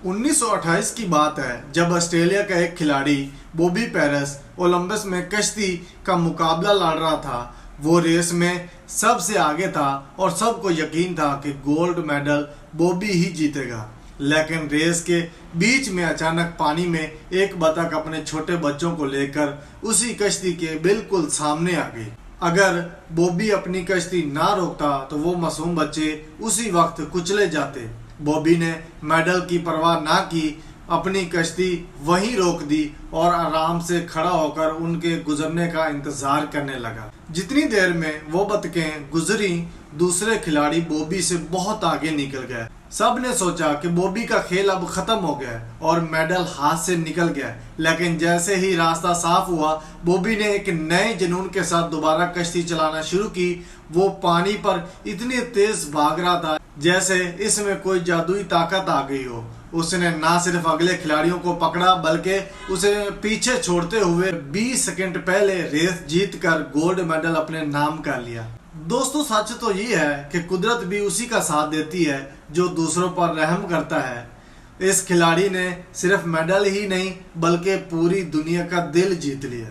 1928 की बात है जब ऑस्ट्रेलिया का एक खिलाड़ी बॉबी पेरिस ओलंपिक्स में कश्ती का मुकाबला लड़ रहा था। वो रेस में सबसे आगे था और सबको यकीन था कि गोल्ड मेडल बॉबी ही जीतेगा। लेकिन रेस के बीच में अचानक पानी में एक बतख अपने छोटे बच्चों को लेकर उसी कश्ती के बिल्कुल सामने आ गई। अगर बॉबी अपनी कश्ती ना रोकता तो वो मासूम बच्चे उसी वक्त कुचले जाते। बॉबी ने मेडल की परवाह ना की, अपनी कश्ती वहीं रोक दी और आराम से खड़ा होकर उनके गुजरने का इंतजार करने लगा। जितनी देर में वो बतखें गुजरी, दूसरे खिलाड़ी बॉबी से बहुत आगे निकल गए। सब ने सोचा कि बॉबी का खेल अब खत्म हो गया और मेडल हाथ से निकल गया। लेकिन जैसे ही रास्ता साफ हुआ, बॉबी ने एक नए जुनून के साथ दोबारा कश्ती चलाना शुरू की। वो पानी पर इतनी तेज भाग रहा था जैसे इसमें कोई जादुई ताकत आ गई हो। उसने ना सिर्फ अगले खिलाड़ियों को पकड़ा बल्कि उसे पीछे छोड़ते हुए 20 सेकंड पहले रेस जीतकर गोल्ड मेडल अपने नाम कर लिया। दोस्तों, सच तो ये है कि कुदरत भी उसी का साथ देती है जो दूसरों पर रहम करता है। इस खिलाड़ी ने सिर्फ मेडल ही नहीं बल्कि पूरी दुनिया का दिल जीत लिया।